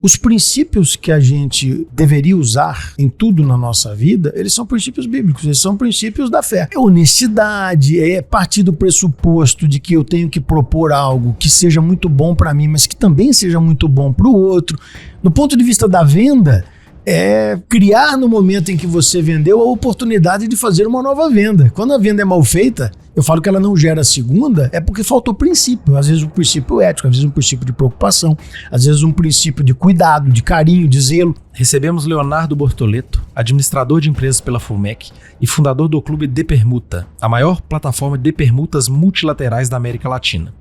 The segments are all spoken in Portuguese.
Os princípios que a gente deveria usar em tudo na nossa vida, eles são princípios bíblicos, eles são princípios da fé. É honestidade, é partir do pressuposto de que eu tenho que propor algo que seja muito bom para mim, mas que também seja muito bom para o outro. Do ponto de vista da venda, é criar no momento em que você vendeu a oportunidade de fazer uma nova venda. Quando a venda é mal feita, eu falo que ela não gera segunda, é porque faltou princípio. Às vezes um princípio ético, às vezes um princípio de preocupação, às vezes um princípio de cuidado, de carinho, de zelo. Recebemos Leonardo Bortoleto, administrador de empresas pela Fulmec e fundador do Clube de Permuta, a maior plataforma de permutas multilaterais da América Latina.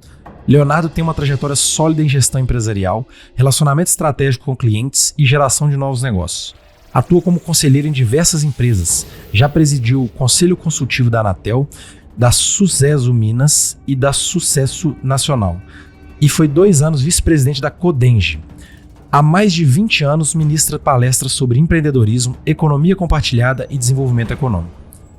Leonardo tem uma trajetória sólida em gestão empresarial, relacionamento estratégico com clientes e geração de novos negócios. Atua como conselheiro em diversas empresas, já presidiu o Conselho Consultivo da Anatel, da Sucesso Minas e da Sucesso Nacional, e foi 2 anos vice-presidente da Codenge. Há mais de 20 anos ministra palestras sobre empreendedorismo, economia compartilhada e desenvolvimento econômico.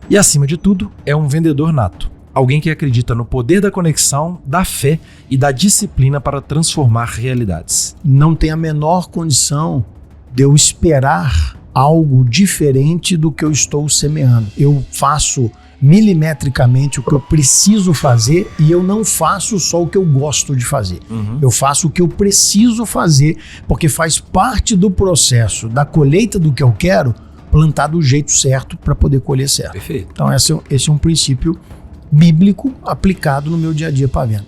E acima de tudo, é um vendedor nato. Alguém que acredita no poder da conexão, da fé e da disciplina para transformar realidades. Não tem a menor condição de eu esperar algo diferente do que eu estou semeando. Eu faço milimetricamente o que eu preciso fazer e eu não faço só o que eu gosto de fazer. Eu faço o que eu preciso fazer porque faz parte do processo da colheita do que eu quero, plantar do jeito certo para poder colher certo. Perfeito. Então esse é um princípio bíblico aplicado no meu dia a dia para venda.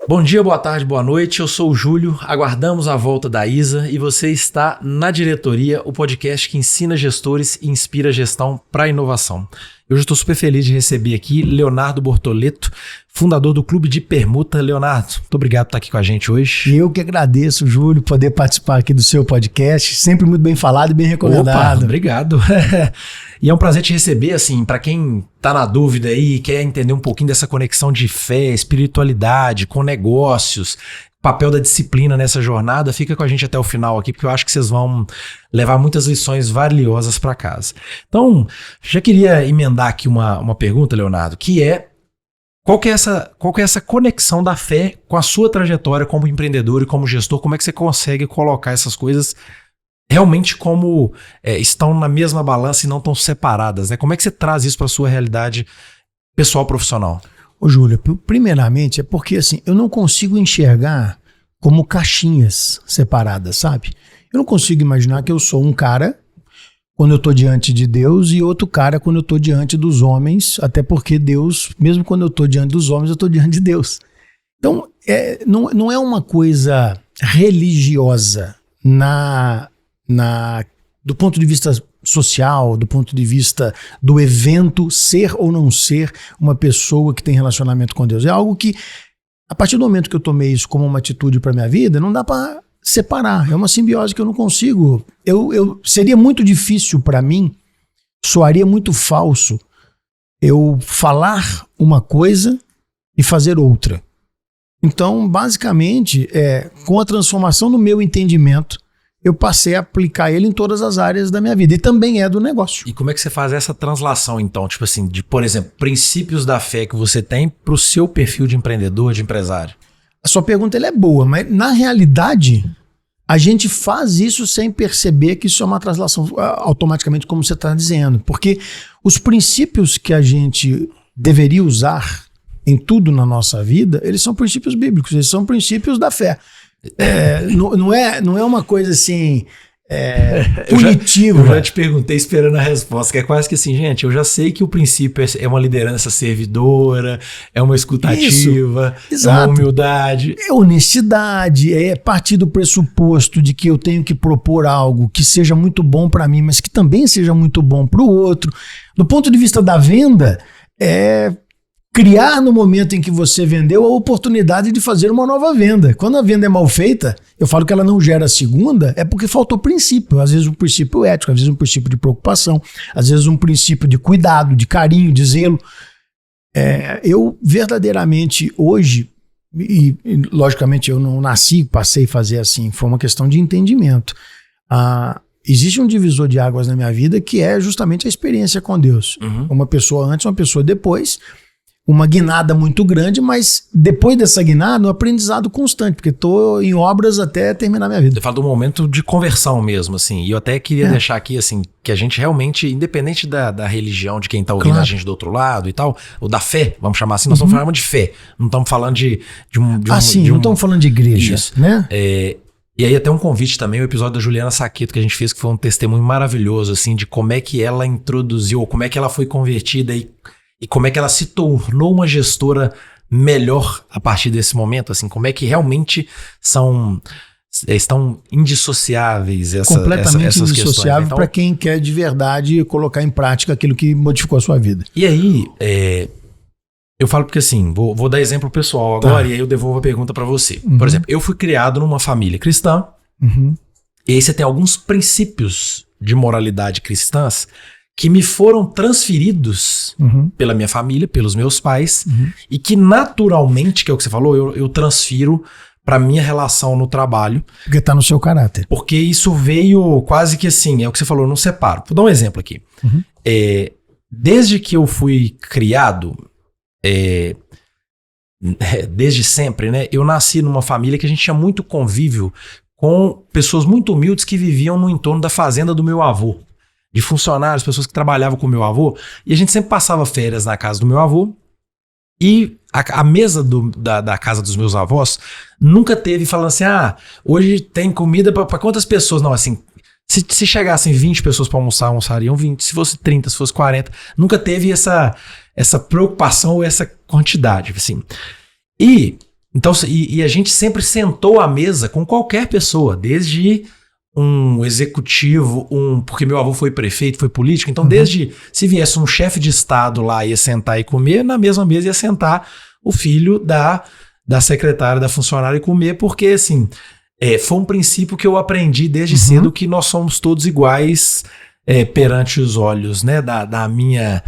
Bom dia, boa tarde, boa noite, eu sou o Júlio, aguardamos a volta da Isa e você está na Diretoria, o podcast que ensina gestores e inspira gestão para inovação. Eu estou super feliz de receber aqui Leonardo Bortoleto, fundador do Clube de Permuta. Leonardo, muito obrigado por estar aqui com a gente hoje. Eu que agradeço, Júlio, poder participar aqui do seu podcast, sempre muito bem falado e bem recomendado. Opa, obrigado. E é um prazer te receber, assim, para quem tá na dúvida aí e quer entender um pouquinho dessa conexão de fé, espiritualidade, com negócios, papel da disciplina nessa jornada, fica com a gente até o final aqui, porque eu acho que vocês vão levar muitas lições valiosas para casa. Então, já queria emendar aqui uma pergunta, Leonardo, que é qual que é essa conexão da fé com a sua trajetória como empreendedor e como gestor? Como é que você consegue colocar essas coisas realmente como estão na mesma balança e não tão separadas, né? Como é que você traz isso para a sua realidade pessoal profissional? Ô Júlio, primeiramente é porque assim, eu não consigo enxergar como caixinhas separadas, sabe? Eu não consigo imaginar que eu sou um cara quando eu estou diante de Deus e outro cara quando eu estou diante dos homens, até porque Deus, mesmo quando eu estou diante dos homens, eu estou diante de Deus. Então, não é uma coisa religiosa do ponto de vista social, do ponto de vista do evento ser ou não ser uma pessoa que tem relacionamento com Deus. É algo que, a partir do momento que eu tomei isso como uma atitude para minha vida, não dá para separar. É uma simbiose que eu não consigo. Seria muito difícil para mim, soaria muito falso eu falar uma coisa e fazer outra. Então, basicamente, com a transformação no meu entendimento, eu passei a aplicar ele em todas as áreas da minha vida. E também é do negócio. E como é que você faz essa translação, então? Tipo assim, de, por exemplo, princípios da fé que você tem para o seu perfil de empreendedor, de empresário? A sua pergunta ela é boa, mas na realidade, a gente faz isso sem perceber que isso é uma translação automaticamente, como você está dizendo. Porque os princípios que a gente deveria usar em tudo na nossa vida, eles são princípios bíblicos, eles são princípios da fé. Não é uma coisa assim punitiva. Eu já te perguntei esperando a resposta, que é quase que assim, gente, eu já sei que o princípio é uma liderança servidora, é uma escutativa, é uma humildade. É honestidade, é partir do pressuposto de que eu tenho que propor algo que seja muito bom para mim, mas que também seja muito bom para o outro. Do ponto de vista da venda, criar no momento em que você vendeu a oportunidade de fazer uma nova venda. Quando a venda é mal feita, eu falo que ela não gera segunda, é porque faltou princípio. Às vezes um princípio ético, às vezes um princípio de preocupação, às vezes um princípio de cuidado, de carinho, de zelo. Eu verdadeiramente hoje, e logicamente eu não nasci, passei a fazer assim, foi uma questão de entendimento. existe um divisor de águas na minha vida que é justamente a experiência com Deus. Uma pessoa antes, uma pessoa depois, uma guinada muito grande, mas depois dessa guinada, um aprendizado constante, porque estou em obras até terminar minha vida. Eu falo do momento de conversão mesmo, assim, e eu até queria deixar aqui, assim, que a gente realmente, independente da religião, de quem tá ouvindo a gente do outro lado e tal, ou da fé, vamos chamar assim, nós estamos falando de fé, não estamos falando não estamos falando de igreja, isso, né? E aí até um convite também, o episódio da Juliana Saqueto que a gente fez, que foi um testemunho maravilhoso, assim, de como é que ela introduziu, como é que ela foi convertida e como é que ela se tornou uma gestora melhor a partir desse momento, assim, como é que realmente estão indissociáveis completamente essas indissociável questões. Para quem quer de verdade colocar em prática aquilo que modificou a sua vida. E aí, eu falo porque assim, vou dar exemplo pessoal agora, e aí eu devolvo a pergunta para você. Por exemplo, eu fui criado numa família cristã, e aí você tem alguns princípios de moralidade cristãs que me foram transferidos pela minha família, pelos meus pais, e que naturalmente, que é o que você falou, eu transfiro para minha relação no trabalho. Porque tá no seu caráter. Porque isso veio quase que assim, é o que você falou, eu não separo. Vou dar um exemplo aqui. Desde que eu fui criado, desde sempre, né, eu nasci numa família que a gente tinha muito convívio com pessoas muito humildes que viviam no entorno da fazenda do meu avô. De funcionários, pessoas que trabalhavam com o meu avô, e a gente sempre passava férias na casa do meu avô, e a mesa da casa dos meus avós nunca teve falando assim, hoje tem comida para quantas pessoas? Não, assim, se chegassem 20 pessoas para almoçar, almoçariam 20, se fosse 30, se fosse 40, nunca teve essa preocupação ou essa quantidade, assim. E a gente sempre sentou à mesa com qualquer pessoa, desde um executivo, porque meu avô foi prefeito, foi político, então desde se viesse um chefe de estado lá, ia sentar e comer, na mesma mesa ia sentar o filho da secretária, da funcionária e comer, porque assim, foi um princípio que eu aprendi desde cedo, que nós somos todos iguais perante os olhos, né, da minha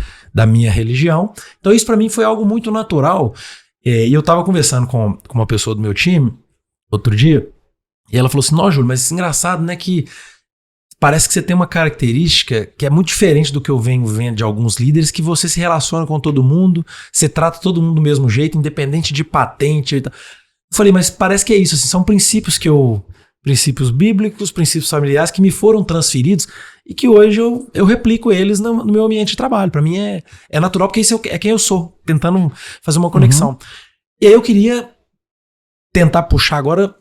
religião. Então isso para mim foi algo muito natural, e eu tava conversando com uma pessoa do meu time outro dia, e ela falou assim, não, Júlio, mas é engraçado, né, que parece que você tem uma característica que é muito diferente do que eu venho vendo de alguns líderes, que você se relaciona com todo mundo, você trata todo mundo do mesmo jeito, independente de patente e tal. Eu falei, mas parece que é isso, assim, são princípios princípios bíblicos, princípios familiares que me foram transferidos e que hoje eu replico eles no meu ambiente de trabalho. Para mim é natural, porque isso é quem eu sou, tentando fazer uma conexão. E aí eu queria tentar puxar agora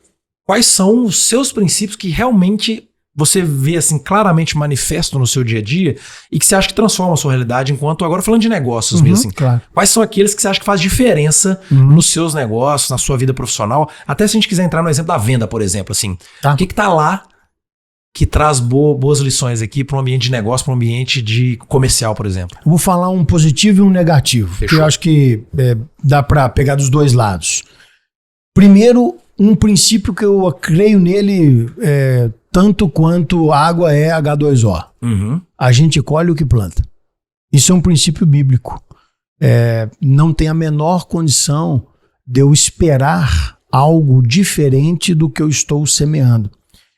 quais são os seus princípios que realmente você vê assim claramente manifesto no seu dia a dia e que você acha que transforma a sua realidade, enquanto agora falando de negócios mesmo assim. Claro. Quais são aqueles que você acha que faz diferença nos seus negócios, na sua vida profissional? Até se a gente quiser entrar no exemplo da venda, por exemplo, assim. Tá. O que tá lá que traz boas lições aqui para um ambiente de negócio, para um ambiente de comercial, por exemplo? Eu vou falar um positivo e um negativo. Fechou. Que eu acho que dá para pegar dos dois lados. Primeiro, um princípio que eu creio nele tanto quanto água é H2O. A gente colhe o que planta. Isso é um princípio bíblico. Não tem a menor condição de eu esperar algo diferente do que eu estou semeando.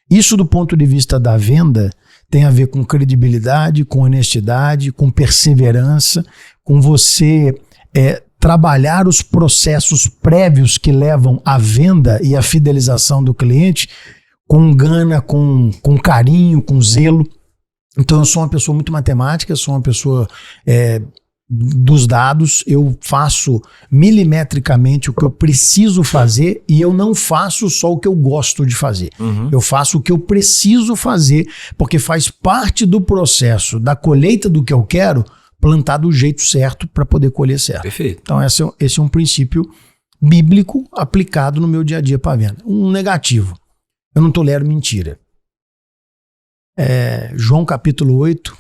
Isso do ponto de vista da venda tem a ver com credibilidade, com honestidade, com perseverança, com você trabalhar os processos prévios que levam à venda e à fidelização do cliente com gana, com carinho, com zelo. Então eu sou uma pessoa muito matemática, sou uma pessoa dos dados, eu faço milimetricamente o que eu preciso fazer e eu não faço só o que eu gosto de fazer. Eu faço o que eu preciso fazer, porque faz parte do processo da colheita do que eu quero, plantar do jeito certo para poder colher certo. Perfeito. Então esse é um princípio bíblico aplicado no meu dia a dia para venda. Um negativo, eu não tolero mentira. João capítulo 8,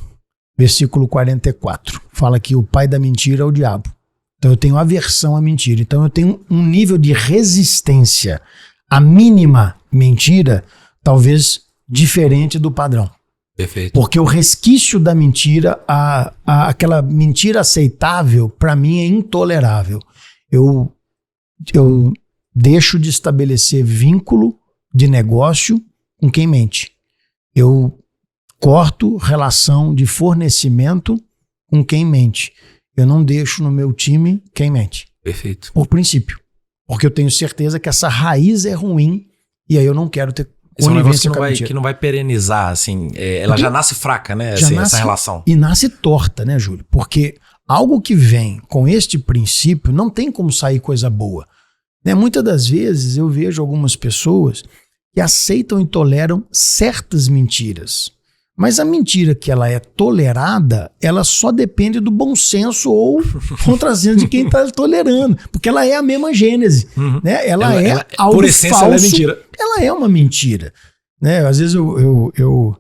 versículo 44, fala que o pai da mentira é o diabo. Então eu tenho aversão à mentira. Então eu tenho um nível de resistência à mínima mentira, talvez diferente do padrão. Perfeito. Porque o resquício da mentira, aquela mentira aceitável, para mim é intolerável. Eu deixo de estabelecer vínculo de negócio com quem mente. Eu corto relação de fornecimento com quem mente. Eu não deixo no meu time quem mente. Perfeito. Por princípio. Porque eu tenho certeza que essa raiz é ruim e aí eu não quero ter esse é um negócio conivência que não vai perenizar, assim. Ela já nasce fraca, né? Essa relação. E nasce torta, né, Júlio? Porque algo que vem com este princípio não tem como sair coisa boa. Né? Muitas das vezes eu vejo algumas pessoas que aceitam e toleram certas mentiras. Mas a mentira que ela é tolerada, ela só depende do bom senso ou contrassenso de quem está tolerando. Porque ela é a mesma gênese. Né? Ela é algo por essência, falso. Ela é mentira. Ela é uma mentira. Né? Às vezes eu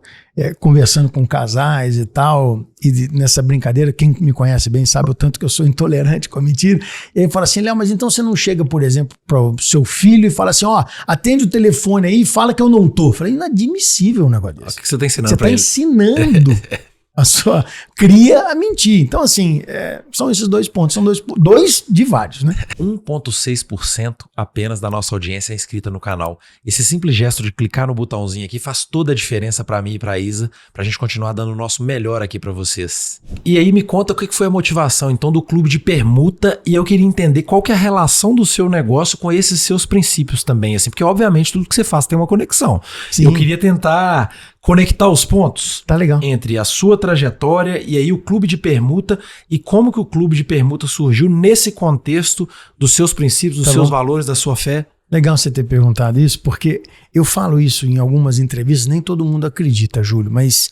conversando com casais e tal, e nessa brincadeira, quem me conhece bem sabe o tanto que eu sou intolerante com a mentira. E ele fala assim, Léo, mas então você não chega, por exemplo, para o seu filho e fala assim, ó, atende o telefone aí e fala que eu não tô. Eu falei, inadmissível um negócio desse. O que você está ensinando para ele? Você está ensinando a sua cria a mentir. Então, assim, são esses 2 pontos. São dois de vários, né? 1,6% apenas da nossa audiência é inscrita no canal. Esse simples gesto de clicar no botãozinho aqui faz toda a diferença para mim e para a Isa, pra gente continuar dando o nosso melhor aqui para vocês. E aí me conta o que foi a motivação, então, do clube de permuta, e eu queria entender qual que é a relação do seu negócio com esses seus princípios também, assim, porque obviamente tudo que você faz tem uma conexão. Sim. Eu queria tentar conectar os pontos entre a sua trajetória e aí o clube de permuta e como que o clube de permuta surgiu nesse contexto dos seus princípios, dos seus valores, da sua fé. Legal você ter perguntado isso, porque eu falo isso em algumas entrevistas, nem todo mundo acredita, Júlio, mas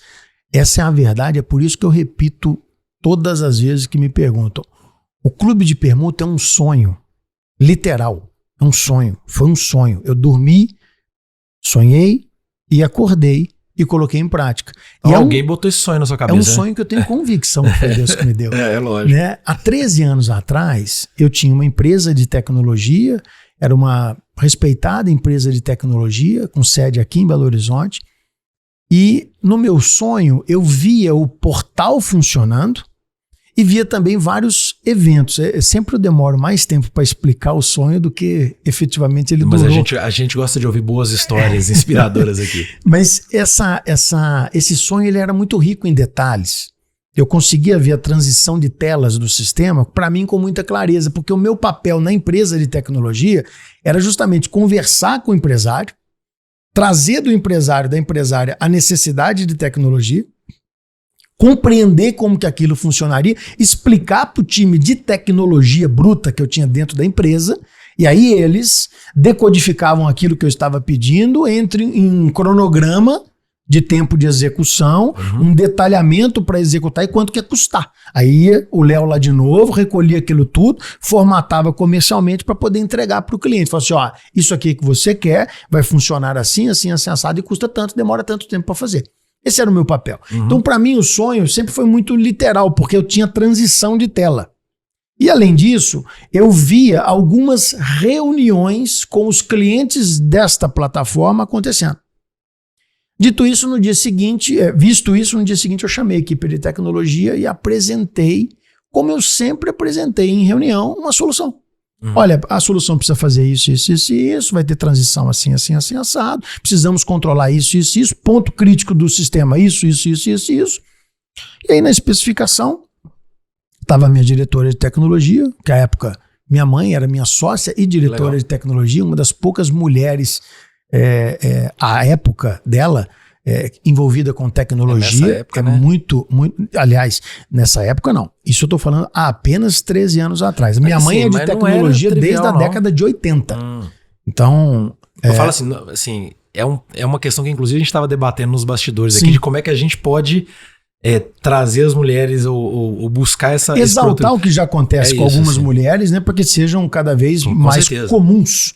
essa é a verdade, é por isso que eu repito todas as vezes que me perguntam. O clube de permuta é um sonho, literal, é um sonho, foi um sonho. Eu dormi, sonhei e acordei e coloquei em prática. E alguém botou esse sonho na sua cabeça. É um sonho que eu tenho convicção que foi Deus que me deu. É lógico. Né? Há 13 anos atrás, eu tinha uma empresa de tecnologia, era uma respeitada empresa de tecnologia, com sede aqui em Belo Horizonte, e no meu sonho eu via o portal funcionando e via também vários eventos. Sempre eu demoro mais tempo para explicar o sonho do que efetivamente ele durou. Mas a gente gosta de ouvir boas histórias inspiradoras aqui. Mas esse sonho ele era muito rico em detalhes. Eu conseguia ver a transição de telas do sistema, para mim, com muita clareza, porque o meu papel na empresa de tecnologia era justamente conversar com o empresário, trazer do empresário, da empresária, a necessidade de tecnologia, compreender como que aquilo funcionaria, explicar para o time de tecnologia bruta que eu tinha dentro da empresa, e aí eles decodificavam aquilo que eu estava pedindo em um cronograma de tempo de execução, um detalhamento para executar e quanto que ia custar. Aí o Léo lá de novo recolhia aquilo tudo, formatava comercialmente para poder entregar para o cliente. Falava assim, ó, isso aqui que você quer, vai funcionar assim, assim, assim, assado, e custa tanto, demora tanto tempo para fazer. Esse era o meu papel. Então, para mim, o sonho sempre foi muito literal, porque eu tinha transição de tela. E, além disso, eu via algumas reuniões com os clientes desta plataforma acontecendo. Dito isso, no dia seguinte, visto isso, no dia seguinte eu chamei a equipe de tecnologia e apresentei, como eu sempre apresentei em reunião, uma solução. Olha, a solução precisa fazer isso, isso, isso e isso, vai ter transição assim, assim, assim, assado, precisamos controlar isso, isso, isso, ponto crítico do sistema, isso, isso, isso, isso, isso. E aí na especificação, estava a minha diretora de tecnologia, que à época minha mãe era minha sócia e diretora de tecnologia, uma das poucas mulheres à época dela, envolvida com tecnologia, nessa época, né? muito, aliás, nessa época não, isso eu estou falando há apenas 13 anos atrás. Minha mãe é de tecnologia desde a década de 80. Então... Eu falo assim, é uma questão que inclusive a gente estava debatendo nos bastidores aqui, de como é que a gente pode trazer as mulheres ou buscar essa... Exaltar o que já acontece com algumas mulheres, né, para que sejam cada vez mais comuns.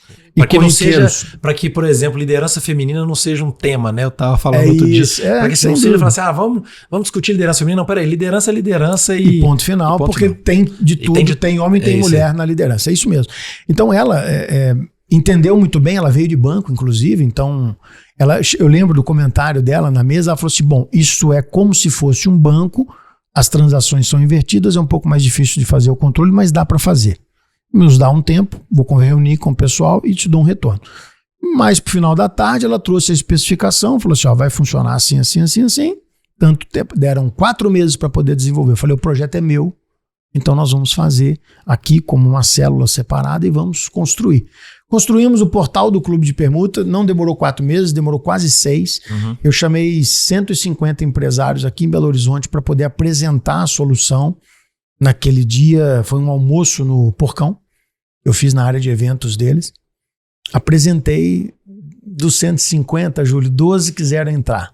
Para que, por exemplo, liderança feminina não seja um tema, né? Eu tava falando outro dia. Para que você não seja falar assim, vamos discutir liderança feminina. Não, peraí, liderança é liderança e ponto final, porque tem de tudo, tem homem, tem mulher na liderança. É isso mesmo. Então ela entendeu muito bem, ela veio de banco, inclusive, então eu lembro do comentário dela na mesa, ela falou assim, bom, isso é como se fosse um banco, as transações são invertidas, é um pouco mais difícil de fazer o controle, mas dá para fazer. Nos dá um tempo, vou reunir com o pessoal e te dou um retorno. Mas pro final da tarde ela trouxe a especificação, falou assim, ó, vai funcionar assim, assim, assim, assim, tanto tempo, deram 4 meses para poder desenvolver. Eu falei, o projeto é meu, então nós vamos fazer aqui como uma célula separada e vamos construir. Construímos o portal do Clube de Permuta, não demorou 4 meses, demorou quase 6. Eu chamei 150 empresários aqui em Belo Horizonte para poder apresentar a solução. Naquele dia foi um almoço no Porcão, eu fiz na área de eventos deles. Apresentei dos 150, Júlio, 12 quiseram entrar.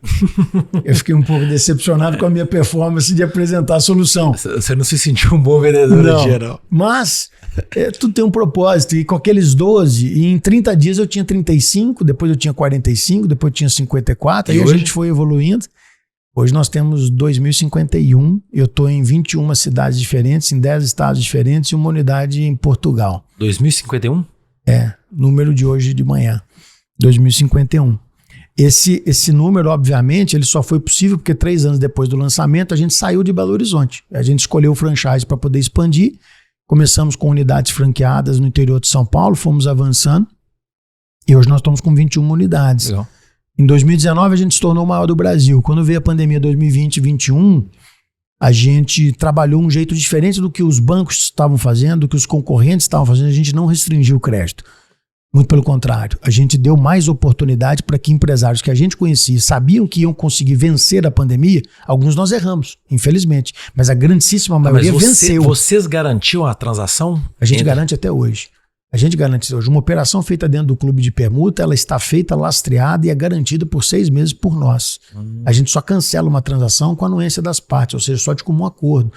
Eu fiquei um pouco decepcionado com a minha performance de apresentar a solução. Você não se sentiu um bom vendedor no dia, não? Mas tudo tem um propósito. E com aqueles 12, e em 30 dias eu tinha 35, depois eu tinha 45, depois eu tinha 54, aí hoje? A gente foi evoluindo. Hoje nós temos 2051, eu estou em 21 cidades diferentes, em 10 estados diferentes e uma unidade em Portugal. 2051? Número de hoje de manhã, 2051. Esse número, obviamente, ele só foi possível porque 3 anos depois do lançamento a gente saiu de Belo Horizonte. A gente escolheu o franchise para poder expandir. Começamos com unidades franqueadas no interior de São Paulo, fomos avançando e hoje nós estamos com 21 unidades. Legal. Em 2019 a gente se tornou o maior do Brasil. Quando veio a pandemia 2020 e 2021, a gente trabalhou um jeito diferente do que os bancos estavam fazendo, do que os concorrentes estavam fazendo. A gente não restringiu o crédito. Muito pelo contrário. A gente deu mais oportunidade para que empresários que a gente conhecia sabiam que iam conseguir vencer a pandemia. Alguns nós erramos, infelizmente. Mas a grandíssima maioria venceu. Vocês garantiam a transação? A gente garante até hoje. A gente garante hoje. Uma operação feita dentro do Clube de Permuta, ela está feita, lastreada e é garantida por 6 meses por nós. A gente só cancela uma transação com a anuência das partes, ou seja, só de comum acordo.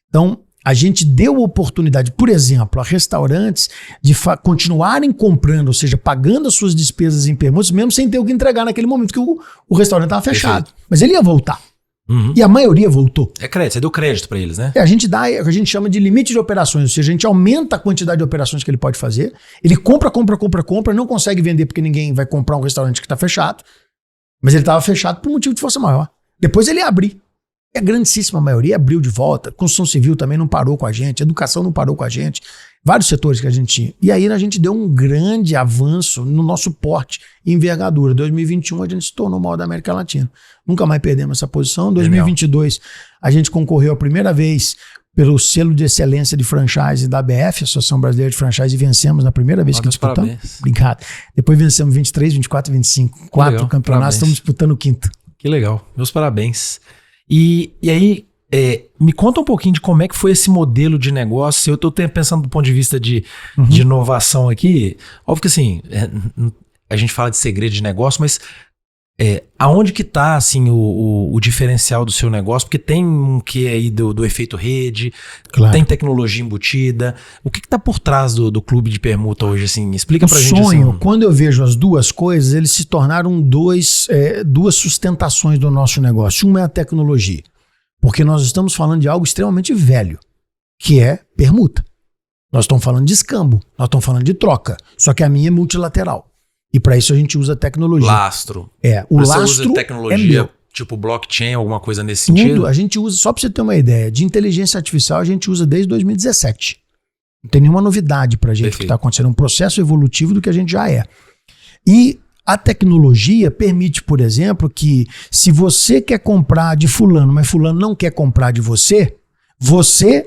Então, a gente deu oportunidade, por exemplo, a restaurantes de continuarem comprando, ou seja, pagando as suas despesas em permutas, mesmo sem ter o que entregar naquele momento, que o restaurante estava fechado. Perfeito. Mas ele ia voltar. E a maioria voltou. É crédito, você deu crédito para eles, né? A gente dá o que a gente chama de limite de operações, ou seja, a gente aumenta a quantidade de operações que ele pode fazer. Ele compra, não consegue vender porque ninguém vai comprar um restaurante que está fechado, mas ele estava fechado por motivo de força maior. Depois ele ia abrir. A grandíssima maioria abriu de volta. Construção civil também não parou com a gente, educação não parou com a gente, vários setores que a gente tinha. E aí a gente deu um grande avanço no nosso porte e envergadura. Em 2021 a gente se tornou o maior da América Latina. Nunca mais perdemos essa posição. Em 2022 a gente concorreu a primeira vez pelo selo de excelência de franchise da ABF, Associação Brasileira de Franchise, e vencemos na primeira vez que disputamos. Parabéns. Obrigado. Depois vencemos 23, 24 e 25. 4 campeonatos, parabéns. Estamos disputando o 5º. Que legal. Meus parabéns. E aí, me conta um pouquinho de como é que foi esse modelo de negócio. Eu estou pensando do ponto de vista de inovação aqui. Óbvio que assim, a gente fala de segredo de negócio, mas aonde que está assim, o diferencial do seu negócio? Porque tem um quê aí do efeito rede, claro. Tem tecnologia embutida. O que está por trás do Clube de Permuta hoje? Assim, explica pra gente. O sonho, assim, quando eu vejo as duas coisas, eles se tornaram duas sustentações do nosso negócio. Uma é a tecnologia, porque nós estamos falando de algo extremamente velho, que é permuta. Nós estamos falando de escambo, nós estamos falando de troca, só que a minha é multilateral. E para isso a gente usa tecnologia. Lastro. O lastro usa tecnologia, tipo blockchain, alguma coisa nesse sentido? Tudo, a gente usa, só para você ter uma ideia, de inteligência artificial a gente usa desde 2017. Não tem nenhuma novidade para a gente. Perfeito. Que está acontecendo, um processo evolutivo do que a gente já é. E a tecnologia permite, por exemplo, que se você quer comprar de fulano, mas fulano não quer comprar de você,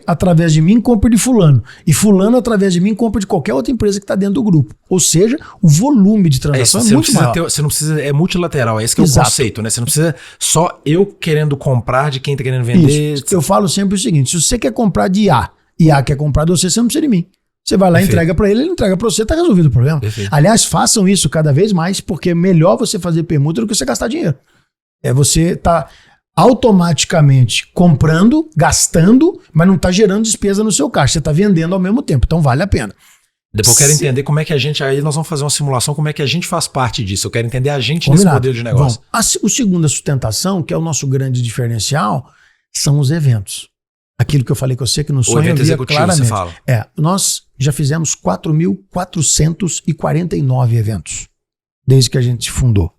através de mim, compra de fulano. E fulano, através de mim, compra de qualquer outra empresa que está dentro do grupo. Ou seja, o volume de transação é muito maior. Você não precisa, é multilateral, é esse que é o conceito, né? Você não precisa só eu querendo comprar de quem está querendo vender. Isso. Eu falo sempre o seguinte, se você quer comprar de A e A quer comprar de você não precisa de mim. Você vai lá e entrega para ele entrega para você, está resolvido o problema. Perfeito. Aliás, façam isso cada vez mais, porque é melhor você fazer permuta do que você gastar dinheiro. Você tá automaticamente comprando, gastando, mas não está gerando despesa no seu caixa. Você está vendendo ao mesmo tempo, então vale a pena. Depois eu quero entender como é que a gente... Aí nós vamos fazer uma simulação, como é que a gente faz parte disso. Eu quero entender a gente nesse modelo de negócio. Bom, o segunda sustentação, que é o nosso grande diferencial, são os eventos. Aquilo que eu falei com você, que no sonho eu via claramente. Você fala. Nós já fizemos 4.449 eventos, desde que a gente fundou.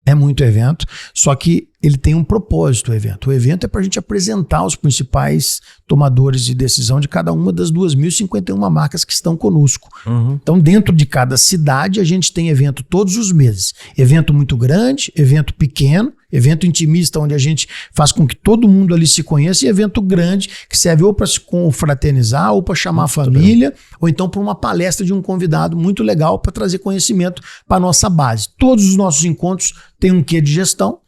É muito evento, só que ele tem um propósito, o evento. O evento é para a gente apresentar os principais tomadores de decisão de cada uma das 2.051 marcas que estão conosco. Então, dentro de cada cidade, a gente tem evento todos os meses. Evento muito grande, evento pequeno, evento intimista, onde a gente faz com que todo mundo ali se conheça, e evento grande, que serve ou para se confraternizar, ou para chamar a família, ou então para uma palestra de um convidado muito legal para trazer conhecimento para a nossa base. Todos os nossos encontros têm um quê de gestão,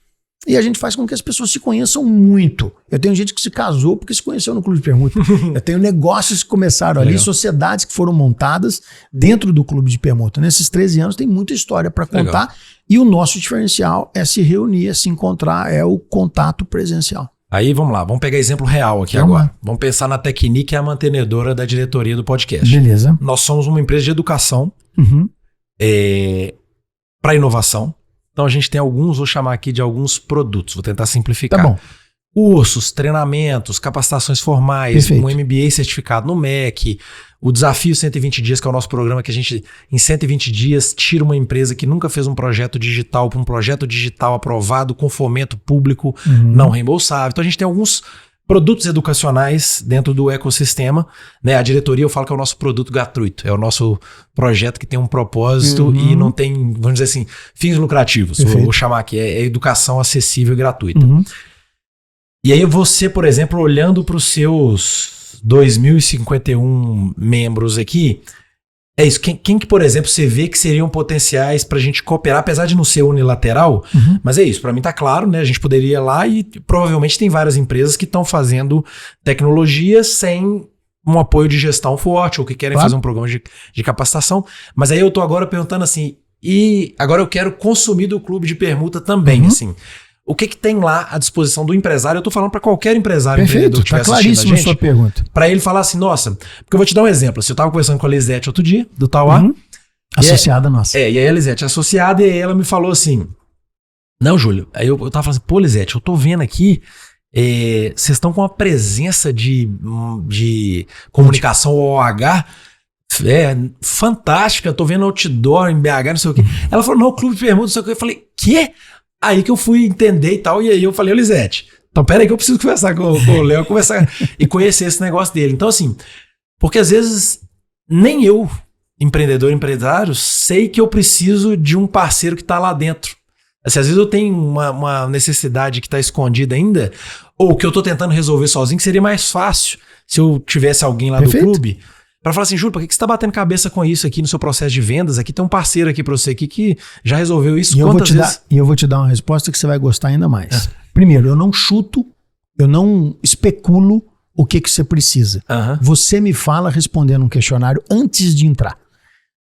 e a gente faz com que as pessoas se conheçam muito. Eu tenho gente que se casou porque se conheceu no Clube de Permuta. Eu tenho negócios que começaram ali, sociedades que foram montadas dentro do Clube de Permuta. Nesses 13 anos tem muita história para contar. Legal. E o nosso diferencial é se reunir, é se encontrar, é o contato presencial. Aí vamos lá, vamos pegar exemplo real aqui agora. Vamos pensar na Tecnic, que é a mantenedora da diretoria do podcast. Beleza. Nós somos uma empresa de educação para inovação. Então a gente tem alguns, vou chamar aqui de alguns produtos, vou tentar simplificar. Tá bom. Cursos, treinamentos, capacitações formais, Perfeito. um MBA certificado no MEC, o Desafio 120 Dias, que é o nosso programa, que a gente, em 120 dias, tira uma empresa que nunca fez um projeto digital para um projeto digital aprovado com fomento público não reembolsável. Então a gente tem alguns produtos educacionais dentro do ecossistema, né? A diretoria, eu falo que é o nosso produto gratuito, é o nosso projeto que tem um propósito e não tem, vamos dizer assim, fins lucrativos. Vou chamar aqui, é educação acessível e gratuita. E aí você, por exemplo, olhando para os seus 2.051 membros aqui, é isso. Quem que, por exemplo, você vê que seriam potenciais para a gente cooperar, apesar de não ser unilateral, mas é isso, para mim tá claro, né? A gente poderia ir lá e provavelmente tem várias empresas que estão fazendo tecnologia sem um apoio de gestão forte ou que querem fazer um programa de capacitação. Mas aí eu tô agora perguntando assim, e agora eu quero consumir do Clube de Permuta também, assim. O que tem lá à disposição do empresário? Eu tô falando para qualquer empresário, empreendedor que estiver assistindo a gente. Sua pergunta. Para ele falar assim, nossa, porque eu vou te dar um exemplo. Assim, eu tava conversando com a Lisete outro dia, do Tauá. Associada nossa. E aí a Lisete é associada, e aí ela me falou assim, não, Júlio, aí eu tava falando assim, pô, Lisete, eu tô vendo aqui, vocês estão com uma presença de comunicação OH fantástica, eu tô vendo outdoor em BH, não sei o quê. Ela falou, não, o Clube de Permuta, não sei o quê. Eu falei, quê? Aí que eu fui entender e tal, e aí eu falei, ô Lisete, então pera aí que eu preciso conversar com o Léo, conversar e conhecer esse negócio dele. Então assim, porque às vezes nem eu, empresário, sei que eu preciso de um parceiro que tá lá dentro. Assim, às vezes eu tenho uma necessidade que tá escondida ainda, ou que eu tô tentando resolver sozinho, que seria mais fácil se eu tivesse alguém lá do clube, para falar assim, Júlio, por que você tá batendo cabeça com isso aqui no seu processo de vendas? Aqui tem um parceiro aqui para você aqui que já resolveu isso. E eu vou te dar uma resposta que você vai gostar ainda mais. Primeiro, eu não chuto, eu não especulo o que você precisa. Você me fala respondendo um questionário antes de entrar.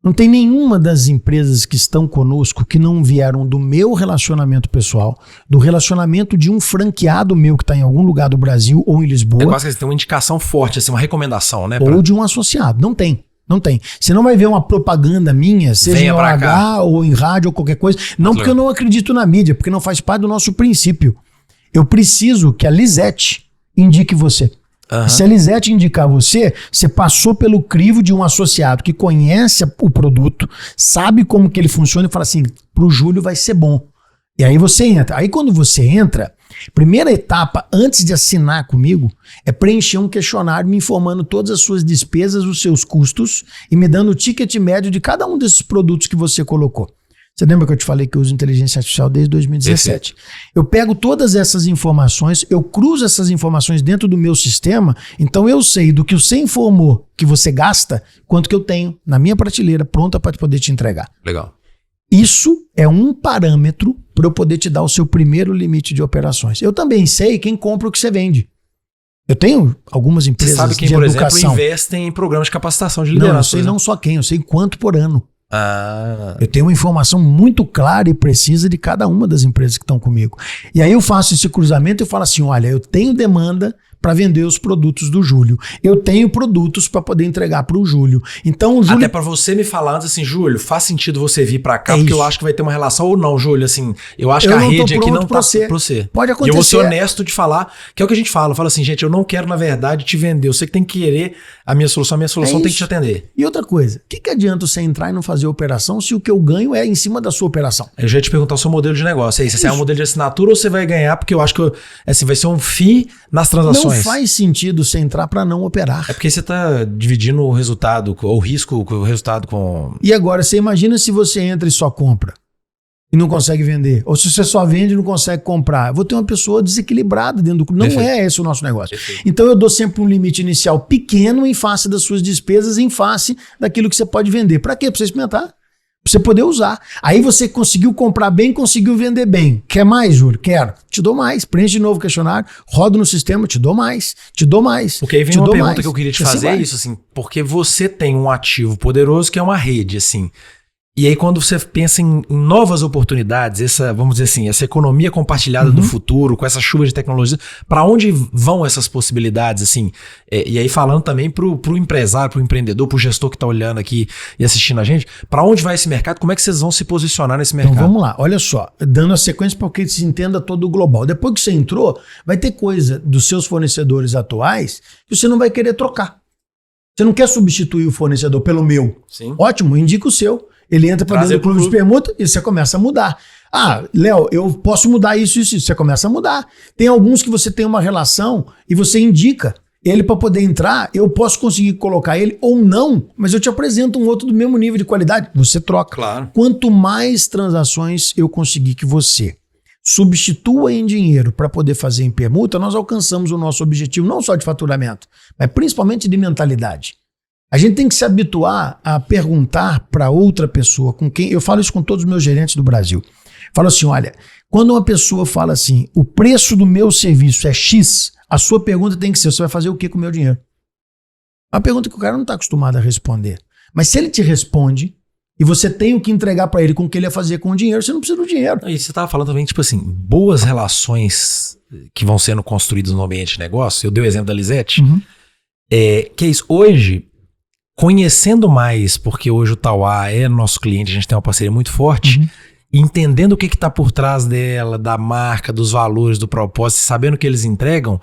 Não tem nenhuma das empresas que estão conosco que não vieram do meu relacionamento pessoal, do relacionamento de um franqueado meu que está em algum lugar do Brasil ou em Lisboa. É quase que tem uma indicação forte, assim, uma recomendação, né? Ou de um associado. Não tem. Não tem. Você não vai ver uma propaganda minha, seja em OH ou em rádio ou qualquer coisa. Não porque eu não acredito na mídia, porque não faz parte do nosso princípio. Eu preciso que a Lisete indique você. Se a Lisete indicar você, você passou pelo crivo de um associado que conhece o produto, sabe como que ele funciona e fala assim, pro Júlio vai ser bom. E aí você entra. Aí quando você entra, primeira etapa, antes de assinar comigo, é preencher um questionário me informando todas as suas despesas, os seus custos e me dando o ticket médio de cada um desses produtos que você colocou. Você lembra que eu te falei que eu uso inteligência artificial desde 2017? Eu pego todas essas informações, eu cruzo essas informações dentro do meu sistema, então eu sei do que você informou que você gasta, quanto que eu tenho na minha prateleira pronta para poder te entregar. Legal. Isso é um parâmetro para eu poder te dar o seu primeiro limite de operações. Eu também sei quem compra o que você vende. Eu tenho algumas empresas de educação. Você sabe quem, por exemplo, investem em programas de capacitação de liderança. Não, eu sei não só quem, eu sei quanto por ano. Eu tenho uma informação muito clara e precisa de cada uma das empresas que estão comigo. E aí eu faço esse cruzamento e falo assim, olha, eu tenho demanda para vender os produtos do Júlio. Eu tenho produtos para poder entregar para o Júlio. Então o Júlio... Até para você me falar antes assim, Júlio, faz sentido você vir para cá, porque isso. eu acho que vai ter uma relação ou não, Júlio, assim, eu acho que a rede aqui não tá pra você. Pode acontecer. E eu vou ser honesto de falar, que é o que a gente fala. Fala assim, gente, eu não quero, na verdade, te vender. Eu sei que tem que querer a minha solução tem que te atender. E outra coisa, o que adianta você entrar e não fazer operação se o que eu ganho é em cima da sua operação? Eu já ia te perguntar o seu modelo de negócio. Aí, se é um modelo de assinatura ou você vai ganhar, porque eu acho que assim, vai ser um FII nas transações. Não faz sentido você entrar para não operar. É porque você está dividindo o resultado, o risco, o resultado com... E agora, você imagina se você entra e só compra e não consegue vender. Ou se você só vende e não consegue comprar. Eu vou ter uma pessoa desequilibrada dentro do... Não é esse o nosso negócio. Perfeito. Então eu dou sempre um limite inicial pequeno em face das suas despesas, em face daquilo que você pode vender. Para quê? Para você experimentar. Para você poder usar. Aí você conseguiu comprar bem, conseguiu vender bem. Quer mais, Júlio? Quero. Te dou mais. Preenche de novo o questionário, rodo no sistema, te dou mais. Te dou mais. Porque aí vem uma pergunta que eu queria te fazer, é isso, assim, porque você tem um ativo poderoso que é uma rede, assim. E aí, quando você pensa em novas oportunidades, essa, vamos dizer assim, essa economia compartilhada do futuro, com essa chuva de tecnologia, para onde vão essas possibilidades, assim? E aí, falando também pro empresário, pro empreendedor, pro gestor que está olhando aqui e assistindo a gente, para onde vai esse mercado? Como é que vocês vão se posicionar nesse mercado? Então, vamos lá. Olha só, dando a sequência para que se entenda todo o global. Depois que você entrou, vai ter coisa dos seus fornecedores atuais que você não vai querer trocar. Você não quer substituir o fornecedor pelo meu. Sim. Ótimo, indica o seu. Ele entra para dentro do clube de permuta e você começa a mudar. Ah, Léo, eu posso mudar isso. Você começa a mudar. Tem alguns que você tem uma relação e você indica ele para poder entrar. Eu posso conseguir colocar ele ou não, mas eu te apresento um outro do mesmo nível de qualidade. Você troca. Claro. Quanto mais transações eu conseguir que você substitua em dinheiro para poder fazer em permuta, nós alcançamos o nosso objetivo não só de faturamento, mas principalmente de mentalidade. A gente tem que se habituar a perguntar para outra pessoa, com quem eu falo isso com todos os meus gerentes do Brasil. Falo assim, olha, quando uma pessoa fala assim, o preço do meu serviço é X, a sua pergunta tem que ser, você vai fazer o que com o meu dinheiro? É uma pergunta que o cara não está acostumado a responder. Mas se ele te responde e você tem o que entregar para ele com o que ele ia fazer com o dinheiro, você não precisa do dinheiro. E você estava falando também, tipo assim, boas relações que vão sendo construídas no ambiente de negócio. Eu dei o exemplo da Lisete. Que é isso, hoje... Conhecendo mais, porque hoje o Tauá é nosso cliente, a gente tem uma parceria muito forte, entendendo o que está por trás dela, da marca, dos valores, do propósito, sabendo o que eles entregam,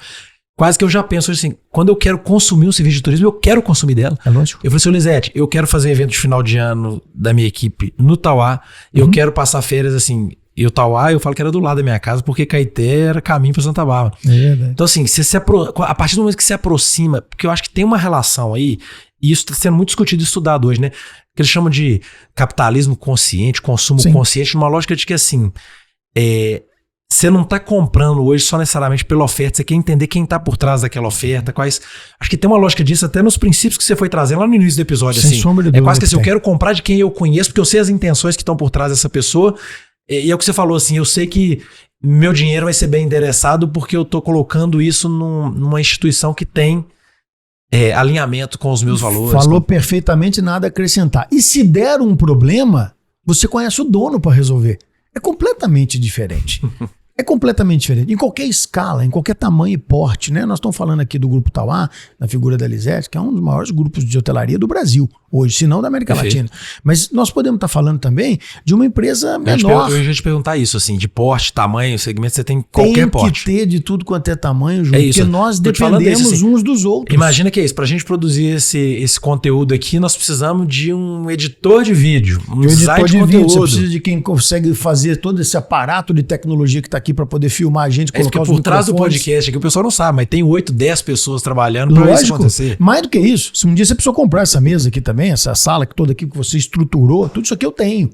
quase que eu já penso assim, quando eu quero consumir um serviço de turismo, eu quero consumir dela. É lógico. Eu falei assim, Lisete, eu quero fazer evento de final de ano da minha equipe no Tauá, eu quero passar férias assim... E o Tauá, eu falo que era do lado da minha casa, porque Caeté era caminho para Santa Bárbara. Então, assim, a partir do momento que se aproxima, porque eu acho que tem uma relação aí, e isso está sendo muito discutido e estudado hoje, né? Que eles chamam de capitalismo consciente, consumo consciente, numa lógica de que, assim, você não está comprando hoje só necessariamente pela oferta, você quer entender quem está por trás daquela oferta, quais... Acho que tem uma lógica disso até nos princípios que você foi trazendo lá no início do episódio, sem assim. Sombra de dúvida, quase que assim, eu quero comprar de quem eu conheço, porque eu sei as intenções que estão por trás dessa pessoa. E é o que você falou, assim, eu sei que meu dinheiro vai ser bem endereçado porque eu tô colocando isso numa instituição que tem alinhamento com os meus valores. Falou perfeitamente, nada a acrescentar. E se der um problema, você conhece o dono para resolver. É completamente diferente. É completamente diferente. Em qualquer escala, em qualquer tamanho e porte, né? Nós estamos falando aqui do Grupo Tauá, na figura da Lisete, que é um dos maiores grupos de hotelaria do Brasil hoje, se não da América Latina. Mas nós podemos estar falando também de uma empresa menor. Eu ia te perguntar isso, assim, de porte, tamanho, segmento, você tem qualquer porte. Tem que ter de tudo quanto é tamanho, Júlio, isso. porque nós dependemos assim, uns dos outros. Imagina que é isso, pra gente produzir esse conteúdo aqui, nós precisamos de um editor de vídeo, um design de conteúdo. Você precisa de quem consegue fazer todo esse aparato de tecnologia que está aqui para poder filmar a gente, colocar os por trás do podcast aqui, o pessoal não sabe, mas tem 8, 10 pessoas trabalhando para isso acontecer. Mais do que isso, se um dia você precisou comprar essa mesa aqui também, essa sala toda aqui que você estruturou, tudo isso aqui eu tenho,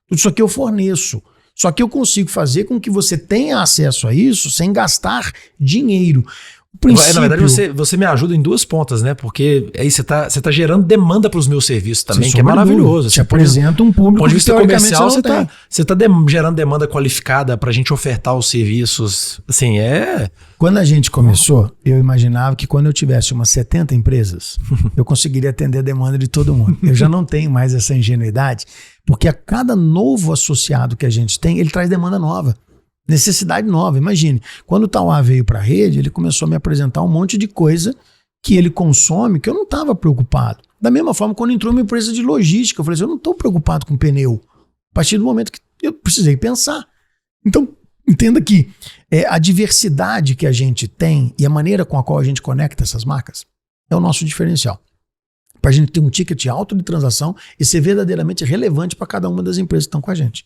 tudo isso aqui eu forneço. Só que eu consigo fazer com que você tenha acesso a isso sem gastar dinheiro. Na verdade, você me ajuda em duas pontas, né? Porque aí você tá gerando demanda para os meus serviços também, que é maravilhoso. Você apresenta um público. Do ponto de vista comercial, você tá gerando demanda qualificada para a gente ofertar os serviços. Assim, Quando a gente começou, eu imaginava que quando eu tivesse umas 70 empresas, eu conseguiria atender a demanda de todo mundo. Eu já não tenho mais essa ingenuidade, porque a cada novo associado que a gente tem, ele traz demanda nova. Necessidade nova, imagine. Quando o Tauá veio para a rede, ele começou a me apresentar um monte de coisa que ele consome que eu não estava preocupado. Da mesma forma, quando entrou uma empresa de logística, eu falei assim, eu não estou preocupado com pneu. A partir do momento que eu precisei pensar. Então, entenda que a diversidade que a gente tem e a maneira com a qual a gente conecta essas marcas é o nosso diferencial. Para a gente ter um ticket alto de transação e ser verdadeiramente relevante para cada uma das empresas que estão com a gente.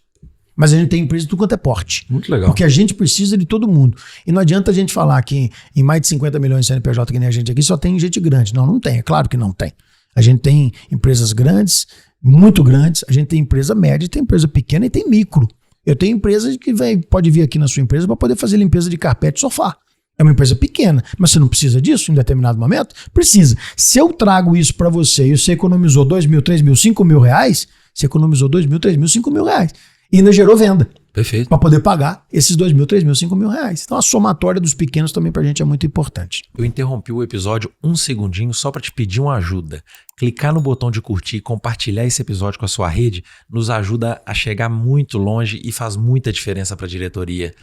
Mas a gente tem empresa de tudo quanto é porte. Muito legal. Porque a gente precisa de todo mundo. E não adianta a gente falar que em mais de 50 milhões de CNPJ que nem a gente aqui, só tem gente grande. Não, não tem. É claro que não tem. A gente tem empresas grandes, muito grandes. A gente tem empresa média, tem empresa pequena e tem micro. Eu tenho empresa que pode vir aqui na sua empresa para poder fazer limpeza de carpete e sofá. É uma empresa pequena, mas você não precisa disso em determinado momento? Precisa. Se eu trago isso para você e você economizou 2 mil, 3 mil, 5 mil reais, você economizou 2 mil, 3 mil, 5 mil reais. E ainda gerou venda. Perfeito. Para poder pagar esses 2 mil, 3 mil, 5 mil reais. Então a somatória dos pequenos também pra gente é muito importante. Eu interrompi o episódio um segundinho só para te pedir uma ajuda. Clicar no botão de curtir e compartilhar esse episódio com a sua rede nos ajuda a chegar muito longe e faz muita diferença para a diretoria.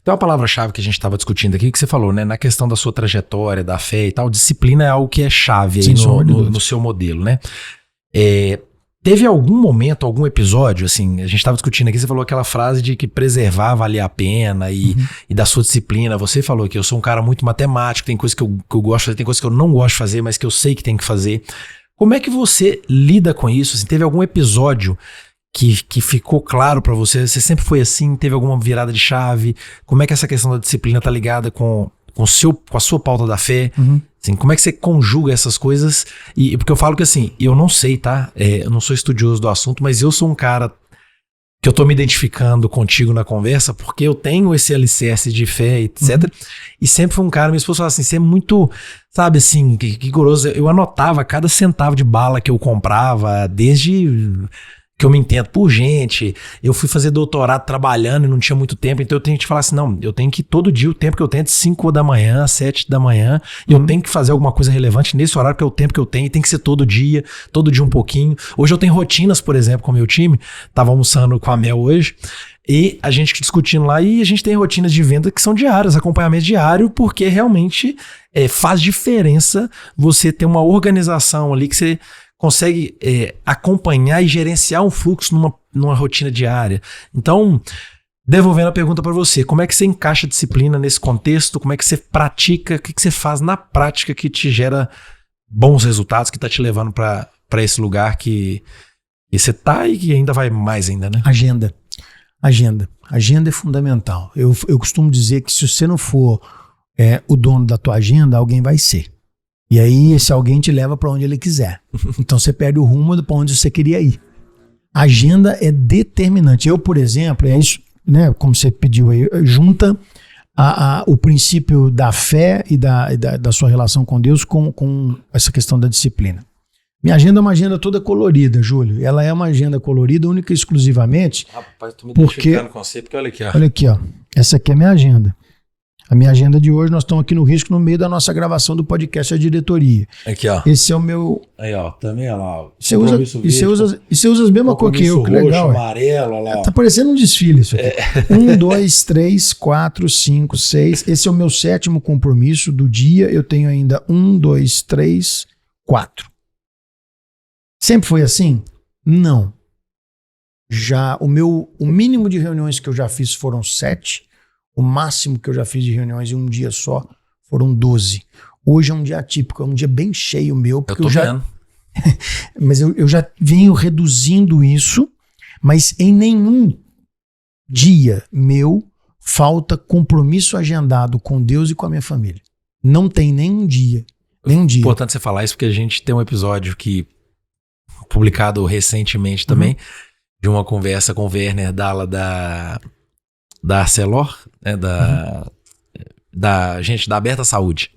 Então a palavra-chave que a gente estava discutindo aqui, que você falou, né, na questão da sua trajetória, da fé e tal, disciplina é algo que é chave aí no seu modelo, né? Teve algum momento, algum episódio, assim, a gente estava discutindo aqui, você falou aquela frase de que preservar valia a pena e da sua disciplina. Você falou que eu sou um cara muito matemático, tem coisas que eu gosto de fazer, tem coisas que eu não gosto de fazer, mas que eu sei que tem que fazer. Como é que você lida com isso? Assim, teve algum episódio que ficou claro para você? Você sempre foi assim? Teve alguma virada de chave? Como é que essa questão da disciplina tá ligada com a sua pauta da fé? Assim, como é que você conjuga essas coisas? Porque eu falo que assim, eu não sei, tá? Eu não sou estudioso do assunto, mas eu sou um cara que eu tô me identificando contigo na conversa porque eu tenho esse alicerce de fé, etc. E sempre fui um cara, minha esposa fala assim, você é muito, sabe assim, rigoroso. Eu anotava cada centavo de bala que eu comprava, desde que eu me entendo por gente. Eu fui fazer doutorado trabalhando e não tinha muito tempo, então eu tenho que te falar assim, não, eu tenho que ir todo dia, o tempo que eu tenho é de 5 da manhã, 7 da manhã, e eu tenho que fazer alguma coisa relevante nesse horário, que é o tempo que eu tenho, e tem que ser todo dia um pouquinho. Hoje eu tenho rotinas, por exemplo, com o meu time, tava almoçando com a Mel hoje, e a gente discutindo lá, e a gente tem rotinas de venda que são diárias, acompanhamento diário, porque realmente faz diferença você ter uma organização ali que você consegue acompanhar e gerenciar um fluxo numa rotina diária. Então, devolvendo a pergunta para você, como é que você encaixa a disciplina nesse contexto? Como é que você pratica? O que você faz na prática que te gera bons resultados, que está te levando para esse lugar que você tá e que ainda vai mais ainda, né? Agenda é fundamental. Eu costumo dizer que se você não for o dono da tua agenda, alguém vai ser. E aí esse alguém te leva para onde ele quiser. Então você perde o rumo para onde você queria ir. A agenda é determinante. Eu, por exemplo, é isso, né, como você pediu aí, junta o princípio da fé e da sua relação com Deus com essa questão da disciplina. Minha agenda é uma agenda toda colorida, Júlio. Ela é uma agenda colorida única e exclusivamente. Rapaz, tô me identificando com você, porque olha aqui, ó. Olha aqui, ó. Essa aqui é a minha agenda. A minha agenda de hoje, nós estamos aqui no Risco no meio da nossa gravação do podcast A Diretoria. Aqui, ó. Esse é o meu... Aí, ó, também, olha lá. Você usa as mesmas cor que eu, que legal. Roxo, amarelo, olha lá. Tá parecendo um desfile isso aqui. 1, 2, 3, 4, 5, 6. Esse é o meu 7º compromisso do dia. Eu tenho ainda 1, 2, 3, 4. Sempre foi assim? Não. Já o mínimo de reuniões que eu já fiz foram 7. O máximo que eu já fiz de reuniões em um dia só foram 12. Hoje é um dia atípico, é um dia bem cheio meu. Porque eu tô vendo. Mas eu já venho reduzindo isso, mas em nenhum dia meu falta compromisso agendado com Deus e com a minha família. Não tem nenhum dia. Nenhum dia. É importante você falar isso porque a gente tem um episódio que publicado recentemente também, de uma conversa com o Werner Dalla da Arcelor, né, da Aberta Saúde.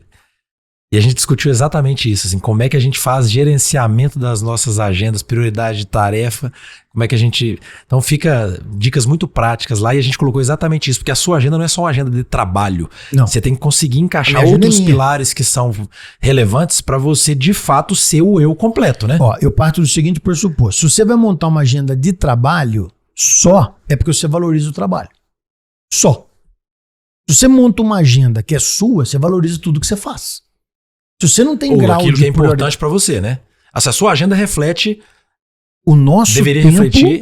E a gente discutiu exatamente isso, assim, como é que a gente faz gerenciamento das nossas agendas, prioridade de tarefa, como é que a gente... Então fica dicas muito práticas lá e a gente colocou exatamente isso, porque a sua agenda não é só uma agenda de trabalho. Não. Você tem que conseguir encaixar outros pilares que são relevantes para você, de fato, ser o eu completo, né? Ó, eu parto do seguinte pressuposto. Se você vai montar uma agenda de trabalho só, é porque você valoriza o trabalho. Só. Se você monta uma agenda que é sua, você valoriza tudo que você faz. Se você não tem grau aquilo de que é importante para você, né? A sua agenda reflete... O nosso deveria tempo refletir...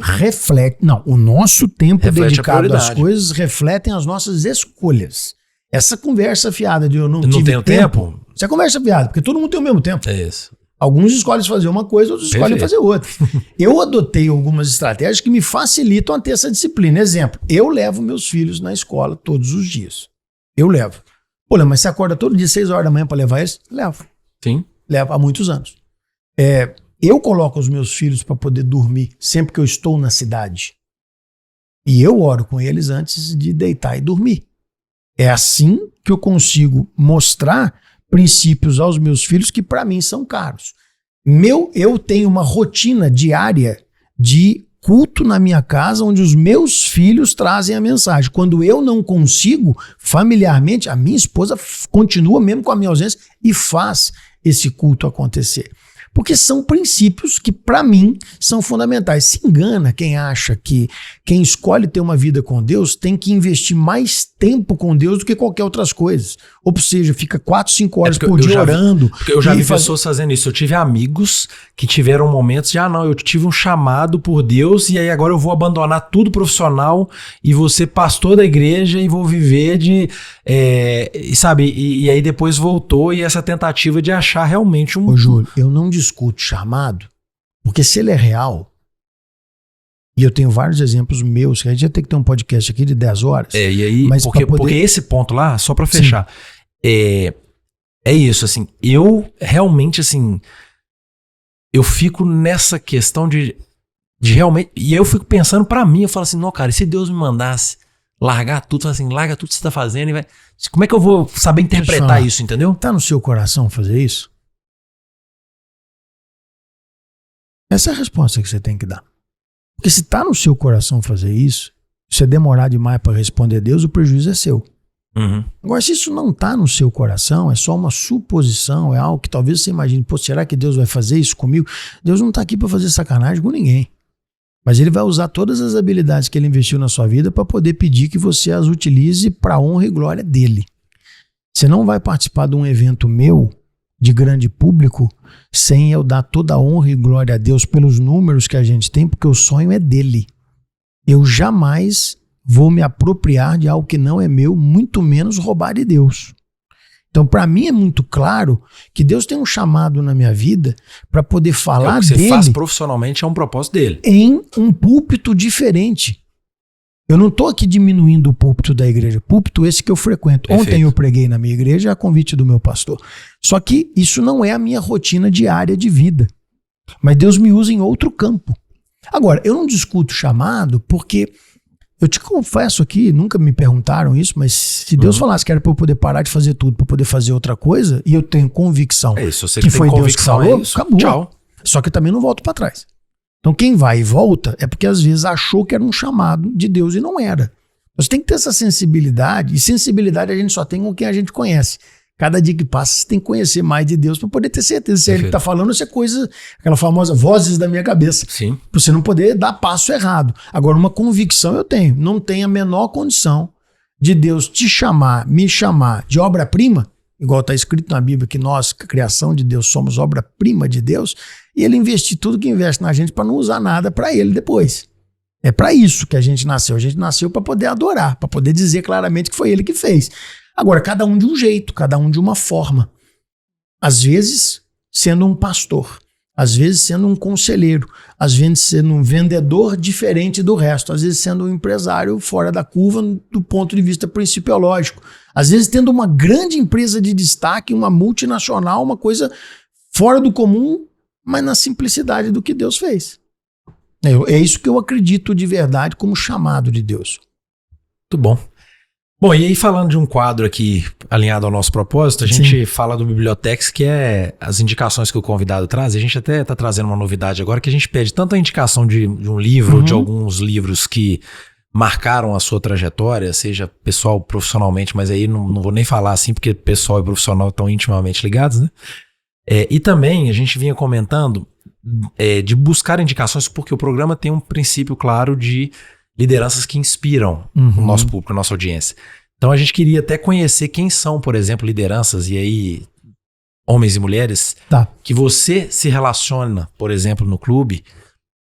o nosso tempo reflete dedicado às coisas refletem as nossas escolhas. Essa conversa fiada de eu não tive tempo... Isso é conversa fiada, porque todo mundo tem o mesmo tempo. É isso. Alguns escolhem fazer uma coisa, outros escolhem fazer outra. Eu adotei algumas estratégias que me facilitam a ter essa disciplina. Exemplo, eu levo meus filhos na escola todos os dias. Eu levo. Pô, mas você acorda todo dia 6 horas da manhã para levar eles? Levo. Sim. Levo há muitos anos. Eu coloco os meus filhos para poder dormir sempre que eu estou na cidade. E eu oro com eles antes de deitar e dormir. É assim que eu consigo mostrar princípios aos meus filhos que para mim são caros. Eu tenho uma rotina diária de culto na minha casa, onde os meus filhos trazem a mensagem. Quando eu não consigo, familiarmente, a minha esposa continua mesmo com a minha ausência e faz esse culto acontecer. Porque são princípios que, para mim, são fundamentais. Se engana quem acha que quem escolhe ter uma vida com Deus tem que investir mais tempo com Deus do que qualquer outras coisas. Ou seja, fica 4, 5 horas por dia orando. Porque eu já vi pessoas fazendo isso. Eu tive amigos que tiveram momentos de, eu tive um chamado por Deus e aí agora eu vou abandonar tudo profissional e vou ser pastor da igreja e vou viver de... E aí depois voltou e essa tentativa de achar realmente um... Ô Júlio, eu não discuto chamado, porque se ele é real, e eu tenho vários exemplos meus, que a gente ia ter que ter um podcast aqui de 10 horas. E aí, mas porque esse ponto lá, só pra fechar, é isso, assim, eu realmente, assim, eu fico nessa questão de realmente, e eu fico pensando pra mim, eu falo assim, não, cara, e se Deus me mandasse largar tudo, assim, larga tudo que você tá fazendo e vai, como é que eu vou saber interpretar isso, entendeu? Tá no seu coração fazer isso? Essa é a resposta que você tem que dar. Porque se está no seu coração fazer isso, se você demorar demais para responder a Deus, o prejuízo é seu. Uhum. Agora, se isso não está no seu coração, é só uma suposição, é algo que talvez você imagine, pô, será que Deus vai fazer isso comigo? Deus não está aqui para fazer sacanagem com ninguém. Mas ele vai usar todas as habilidades que ele investiu na sua vida para poder pedir que você as utilize para a honra e glória dele. Você não vai participar de um evento meu, de grande público, sem eu dar toda a honra e glória a Deus pelos números que a gente tem, porque o sonho é dele. Eu jamais vou me apropriar de algo que não é meu, muito menos roubar de Deus. Então, para mim é muito claro que Deus tem um chamado na minha vida para poder falar dele. O que você faz profissionalmente é um propósito dele. Em um púlpito diferente. Eu não estou aqui diminuindo o púlpito da igreja. Púlpito esse que eu frequento. Perfeito. Ontem eu preguei na minha igreja a convite do meu pastor. Só que isso não é a minha rotina diária de vida. Mas Deus me usa em outro campo. Agora, eu não discuto chamado porque eu te confesso aqui, nunca me perguntaram isso, mas se Deus falasse que era para eu poder parar de fazer tudo, para poder fazer outra coisa, e eu tenho convicção que foi Deus que falou, acabou. Tchau. Só que eu também não volto para trás. Então quem vai e volta é porque às vezes achou que era um chamado de Deus e não era. Você tem que ter essa sensibilidade, e sensibilidade a gente só tem com quem a gente conhece. Cada dia que passa você tem que conhecer mais de Deus para poder ter certeza se é ele que está falando ou se é coisa, aquela famosa vozes da minha cabeça. Sim. Para você não poder dar passo errado. Agora, uma convicção eu tenho. Não tem a menor condição de Deus te chamar, me chamar de obra-prima, igual está escrito na Bíblia que nós, a criação de Deus, somos obra-prima de Deus, e ele investir tudo que investe na gente para não usar nada para ele depois. É para isso que a gente nasceu. A gente nasceu para poder adorar, para poder dizer claramente que foi ele que fez. Agora, cada um de um jeito, cada um de uma forma. Às vezes, sendo um pastor. Às vezes, sendo um conselheiro. Às vezes, sendo um vendedor diferente do resto. Às vezes, sendo um empresário fora da curva do ponto de vista principiológico. Às vezes, tendo uma grande empresa de destaque, uma multinacional, uma coisa fora do comum, mas na simplicidade do que Deus fez. É isso que eu acredito de verdade como chamado de Deus. Muito bom. Bom, e aí falando de um quadro aqui alinhado ao nosso propósito, a gente fala do Bibliotex, que é as indicações que o convidado traz. A gente até está trazendo uma novidade agora, que a gente pede tanto a indicação de um livro, de alguns livros que marcaram a sua trajetória, seja pessoal, profissionalmente, mas aí não vou nem falar assim, porque pessoal e profissional estão intimamente ligados, né? E também a gente vinha comentando de buscar indicações, porque o programa tem um princípio claro de lideranças que inspiram o nosso público, a nossa audiência. Então a gente queria até conhecer quem são, por exemplo, lideranças, e aí homens e mulheres, que você se relaciona, por exemplo, no clube,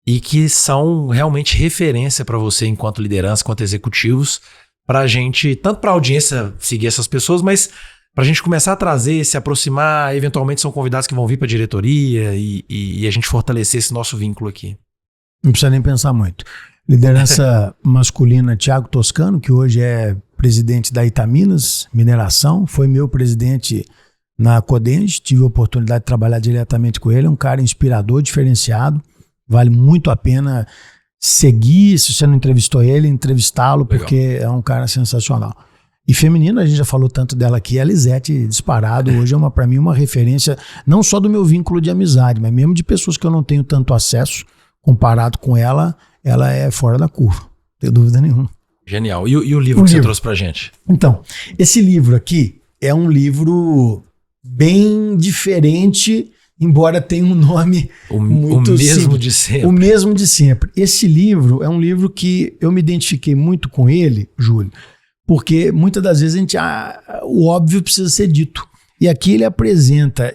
e que são realmente referência para você enquanto liderança, enquanto executivos, para a gente, tanto para a audiência seguir essas pessoas, mas para a gente começar a trazer, se aproximar, eventualmente são convidados que vão vir para a diretoria e a gente fortalecer esse nosso vínculo aqui. Não precisa nem pensar muito. Liderança masculina, Thiago Toscano, que hoje é presidente da Itaminas Mineração, foi meu presidente na Codense, tive a oportunidade de trabalhar diretamente com ele, é um cara inspirador, diferenciado, vale muito a pena seguir, se você não entrevistou ele, entrevistá-lo, porque é um cara sensacional. E feminino, a gente já falou tanto dela aqui, a Lisete disparado, hoje é para mim uma referência, não só do meu vínculo de amizade, mas mesmo de pessoas que eu não tenho tanto acesso, comparado com ela é fora da curva, não tenho dúvida nenhuma. Genial. E o livro que você trouxe pra gente? Então, esse livro aqui é um livro bem diferente, embora tenha um nome muito o mesmo de sempre. O mesmo de sempre. Esse livro é um livro que eu me identifiquei muito com ele, Júlio, porque muitas das vezes o óbvio precisa ser dito. E aqui ele apresenta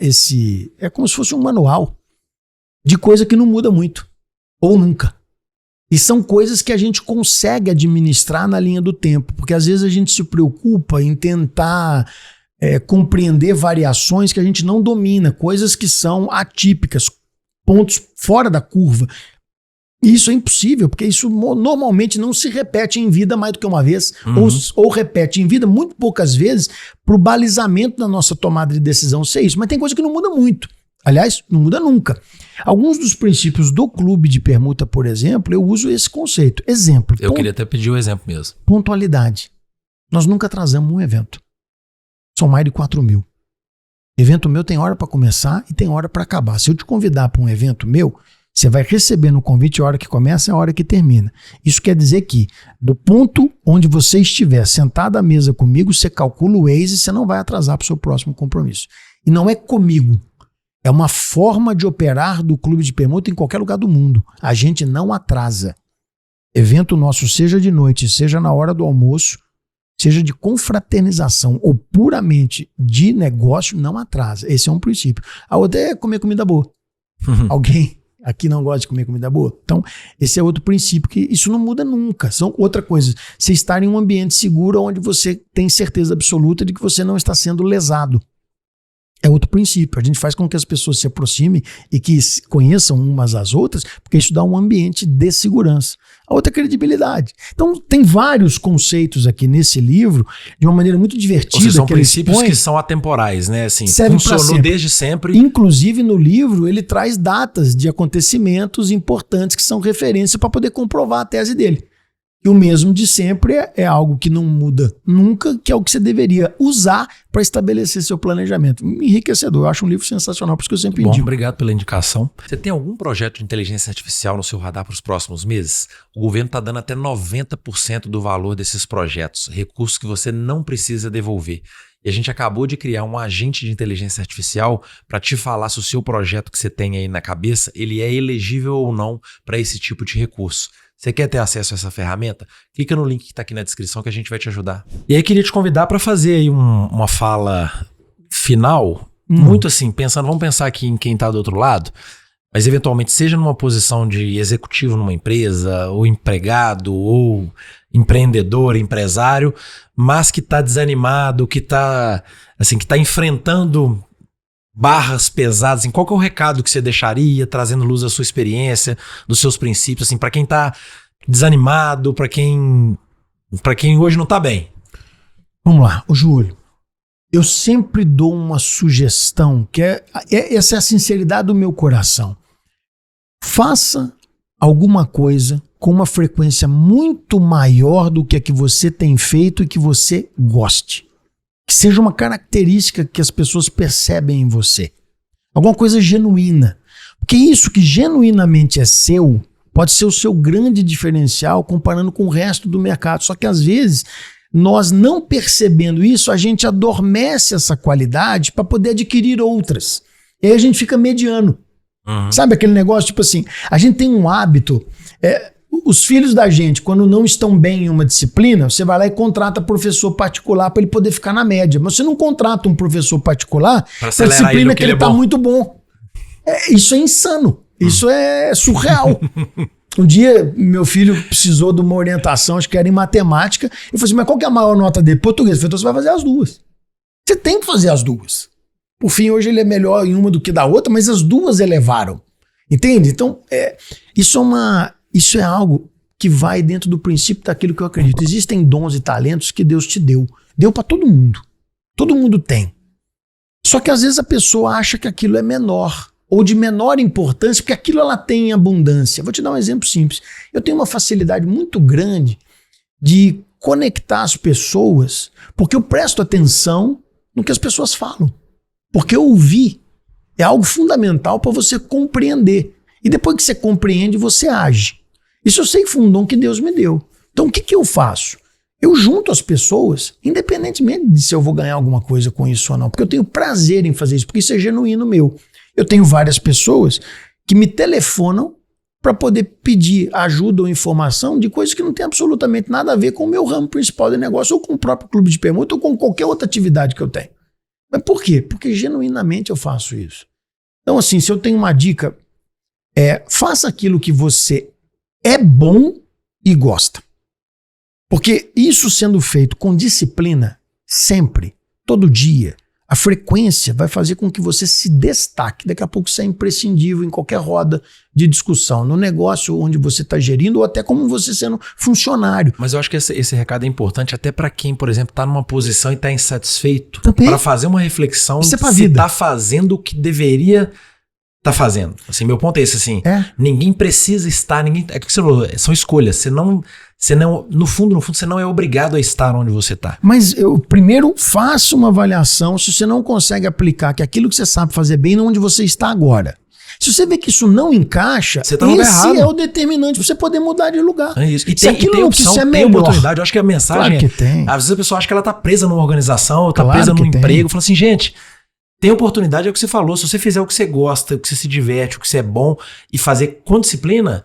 é como se fosse um manual de coisa que não muda muito, ou nunca. E são coisas que a gente consegue administrar na linha do tempo, porque às vezes a gente se preocupa em tentar compreender variações que a gente não domina, coisas que são atípicas, pontos fora da curva. E isso é impossível, porque isso normalmente não se repete em vida mais do que uma vez, ou repete em vida muito poucas vezes para o balizamento da nossa tomada de decisão ser isso. Mas tem coisa que não muda muito. Aliás, não muda nunca. Alguns dos princípios do clube de permuta, por exemplo, eu uso esse conceito. Exemplo. Eu queria até pedir o exemplo mesmo. Pontualidade. Nós nunca atrasamos um evento. São mais de 4.000. Evento meu tem hora para começar e tem hora para acabar. Se eu te convidar para um evento meu, você vai receber no convite a hora que começa e a hora que termina. Isso quer dizer que, do ponto onde você estiver sentado à mesa comigo, você calcula o Waze e você não vai atrasar para o seu próximo compromisso. E não é comigo. É uma forma de operar do clube de permuta em qualquer lugar do mundo. A gente não atrasa. Evento nosso, seja de noite, seja na hora do almoço, seja de confraternização ou puramente de negócio, não atrasa. Esse é um princípio. A outra é comer comida boa. Alguém aqui não gosta de comer comida boa? Então, esse é outro princípio, que isso não muda nunca. São outra coisa. Você estar em um ambiente seguro onde você tem certeza absoluta de que você não está sendo lesado. É outro princípio. A gente faz com que as pessoas se aproximem e que conheçam umas às outras, porque isso dá um ambiente de segurança. A outra é credibilidade. Então, tem vários conceitos aqui nesse livro, de uma maneira muito divertida. Ou seja, são princípios que são atemporais, né? Assim, funcionou desde sempre. Inclusive, no livro, ele traz datas de acontecimentos importantes que são referência para poder comprovar a tese dele. E o mesmo de sempre é algo que não muda nunca, que é o que você deveria usar para estabelecer seu planejamento. Enriquecedor, eu acho um livro sensacional, por isso que eu sempre indico. Obrigado pela indicação. Você tem algum projeto de inteligência artificial no seu radar para os próximos meses? O governo está dando até 90% do valor desses projetos, recursos que você não precisa devolver. E a gente acabou de criar um agente de inteligência artificial para te falar se o seu projeto que você tem aí na cabeça, ele é elegível ou não para esse tipo de recurso. Você quer ter acesso a essa ferramenta? Clica no link que está aqui na descrição que a gente vai te ajudar. E aí queria te convidar para fazer aí uma fala final, muito assim, vamos pensar aqui em quem está do outro lado, mas eventualmente seja numa posição de executivo numa empresa, ou empregado, ou empreendedor, empresário, mas que está desanimado, que está enfrentando barras pesadas, qual que é o recado que você deixaria, trazendo luz da sua experiência, dos seus princípios, assim, para quem tá desanimado, para quem hoje não tá bem? Vamos lá, Júlio. Eu sempre dou uma sugestão, que essa é a sinceridade do meu coração. Faça alguma coisa com uma frequência muito maior do que a que você tem feito e que você goste. Que seja uma característica que as pessoas percebem em você. Alguma coisa genuína. Porque isso que genuinamente é seu, pode ser o seu grande diferencial comparando com o resto do mercado. Só que às vezes, nós não percebendo isso, a gente adormece essa qualidade para poder adquirir outras. E aí a gente fica mediano. Sabe aquele negócio, tipo assim, a gente tem um hábito... Os filhos da gente, quando não estão bem em uma disciplina, você vai lá e contrata professor particular para ele poder ficar na média. Mas você não contrata um professor particular para a disciplina que ele está muito bom. Isso é insano. Isso é surreal. Um dia, meu filho precisou de uma orientação, acho que era em matemática. Eu falei assim, mas qual que é a maior nota dele? Português. Eu falei, então você vai fazer as duas. Você tem que fazer as duas. Por fim, hoje ele é melhor em uma do que da outra, mas as duas elevaram. Entende? Então, isso é algo que vai dentro do princípio daquilo que eu acredito. Existem dons e talentos que Deus te deu. Deu para todo mundo. Todo mundo tem. Só que às vezes a pessoa acha que aquilo é menor ou de menor importância, porque aquilo ela tem em abundância. Vou te dar um exemplo simples. Eu tenho uma facilidade muito grande de conectar as pessoas, porque eu presto atenção no que as pessoas falam. Porque ouvir é algo fundamental para você compreender. E depois que você compreende, você age. Isso eu sei que foi um dom que Deus me deu. Então o que eu faço? Eu junto as pessoas, independentemente de se eu vou ganhar alguma coisa com isso ou não, porque eu tenho prazer em fazer isso, porque isso é genuíno meu. Eu tenho várias pessoas que me telefonam para poder pedir ajuda ou informação de coisas que não tem absolutamente nada a ver com o meu ramo principal de negócio, ou com o próprio clube de permuta, ou com qualquer outra atividade que eu tenho. Mas por quê? Porque genuinamente eu faço isso. Então assim, se eu tenho uma dica, faça aquilo que você é bom e gosta. Porque isso sendo feito com disciplina, sempre, todo dia, a frequência vai fazer com que você se destaque. Daqui a pouco você é imprescindível em qualquer roda de discussão, no negócio onde você está gerindo ou até como você sendo funcionário. Mas eu acho que esse recado é importante até para quem, por exemplo, está numa posição e está insatisfeito. Para fazer uma reflexão se está fazendo o que deveria estar fazendo. Assim, meu ponto é esse, assim, ninguém precisa estar, é o que você falou, são escolhas. Você não, no fundo, você não é obrigado a estar onde você está. Mas eu primeiro faço uma avaliação se você não consegue aplicar que aquilo que você sabe fazer bem não onde você está agora. Se você vê que isso não encaixa, esse é o determinante para você poder mudar de lugar. É isso. E tem opção, tem oportunidade. Eu acho que a mensagem claro que tem. Às vezes a pessoa acha que ela está presa numa organização, está presa num emprego. Fala assim, gente, tem oportunidade, é o que você falou. Se você fizer o que você gosta, o que você se diverte, o que você é bom e fazer com disciplina,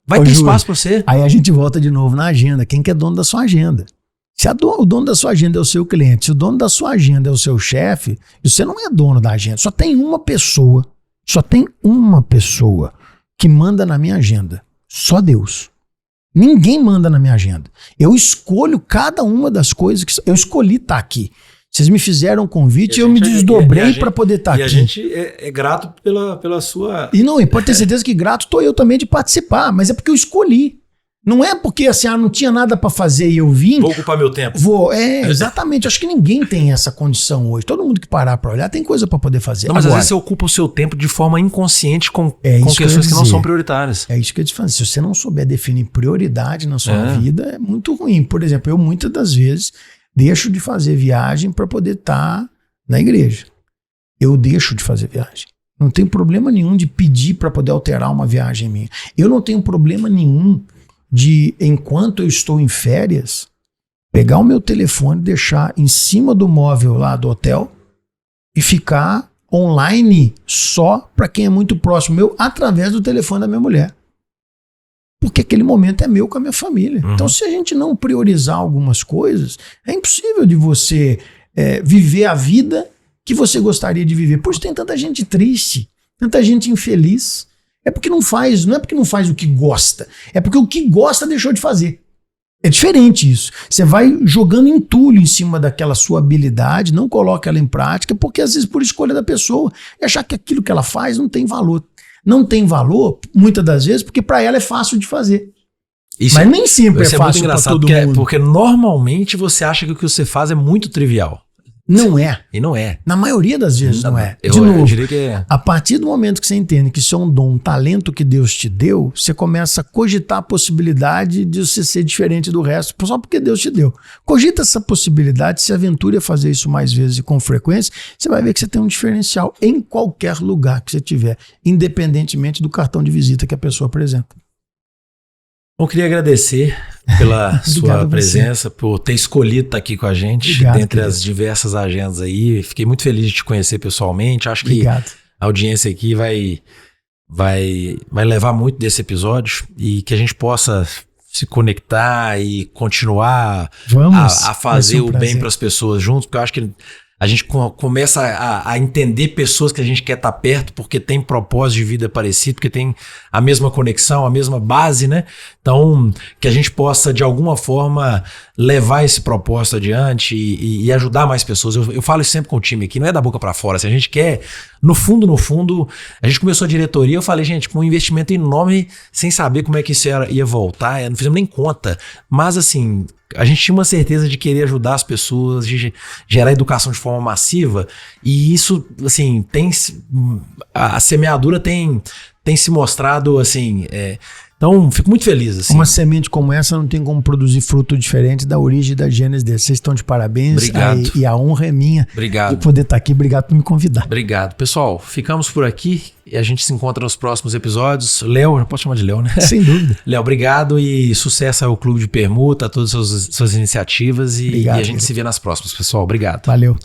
vai ter espaço para você. Aí a gente volta de novo na agenda. Quem que é dono da sua agenda? Se o dono da sua agenda é o seu cliente, se o dono da sua agenda é o seu chefe, você não é dono da agenda. Só tem uma pessoa que manda na minha agenda. Só Deus. Ninguém manda na minha agenda. Eu escolho cada uma das coisas que eu escolhi estar aqui. Vocês me fizeram um convite e eu me desdobrei para poder estar aqui. E a gente é grato pela sua... E pode ter certeza que grato estou eu também de participar, mas é porque eu escolhi. Não é porque assim, não tinha nada para fazer e eu vim... Vou ocupar meu tempo. Exatamente. Acho que ninguém tem essa condição hoje. Todo mundo que parar para olhar tem coisa para poder fazer. Não, mas agora, às vezes você ocupa o seu tempo de forma inconsciente com questões que não são prioritárias. É isso que eu te falo. Se você não souber definir prioridade na sua vida, é muito ruim. Por exemplo, eu muitas das vezes... deixo de fazer viagem para poder estar na igreja. Eu deixo de fazer viagem. Não tem problema nenhum de pedir para poder alterar uma viagem minha. Eu não tenho problema nenhum de, enquanto eu estou em férias, pegar o meu telefone, deixar em cima do móvel lá do hotel e ficar online só para quem é muito próximo meu, através do telefone da minha mulher. Porque aquele momento é meu com a minha família. Então, se a gente não priorizar algumas coisas, é impossível de você viver a vida que você gostaria de viver. Por isso tem tanta gente triste, tanta gente infeliz. Não é porque não faz o que gosta, é porque o que gosta deixou de fazer. É diferente isso. Você vai jogando entulho em cima daquela sua habilidade, não coloca ela em prática, porque às vezes por escolha da pessoa, e achar que aquilo que ela faz não tem valor. Não tem valor, muitas das vezes, porque para ela é fácil de fazer. Mas nem sempre é fácil para todo mundo. Porque normalmente você acha que o que você faz é muito trivial. Não é. E não é. Na maioria das vezes não é. De novo, eu diria que a partir do momento que você entende que isso é um dom, um talento que Deus te deu, você começa a cogitar a possibilidade de você ser diferente do resto, só porque Deus te deu. Cogita essa possibilidade, se aventure a fazer isso mais vezes e com frequência, você vai ver que você tem um diferencial em qualquer lugar que você tiver, independentemente do cartão de visita que a pessoa apresenta. Eu queria agradecer pela sua presença, por ter escolhido estar aqui com a gente, dentre as diversas agendas aí. Fiquei muito feliz de te conhecer pessoalmente. Acho que a audiência aqui vai vai levar muito desse episódio e que a gente possa se conectar e continuar a fazer o bem para as pessoas juntos, porque eu acho que a gente começa a entender pessoas que a gente quer estar perto porque tem propósito de vida parecido, porque tem a mesma conexão, a mesma base, né? Então, que a gente possa, de alguma forma, levar esse propósito adiante e ajudar mais pessoas. Eu falo isso sempre com o time aqui, não é da boca para fora. Se a gente quer, no fundo, a gente começou a diretoria, eu falei, gente, com um investimento enorme, sem saber como é que isso ia voltar, não fizemos nem conta. Mas, assim, a gente tinha uma certeza de querer ajudar as pessoas, de gerar educação de forma massiva, e isso, assim, a semeadura tem se mostrado, assim, então fico muito feliz. Assim. Uma semente como essa não tem como produzir fruto diferente da origem e da gênese dele. Vocês estão de parabéns. Obrigado. E a honra é minha. Obrigado. De poder estar aqui. Obrigado por me convidar. Obrigado. Pessoal, ficamos por aqui e a gente se encontra nos próximos episódios. Léo, já posso chamar de Léo, né? Sem dúvida. Léo, obrigado e sucesso ao Clube de Permuta, a todas as suas iniciativas e a gente se vê nas próximas, pessoal. Obrigado. Valeu.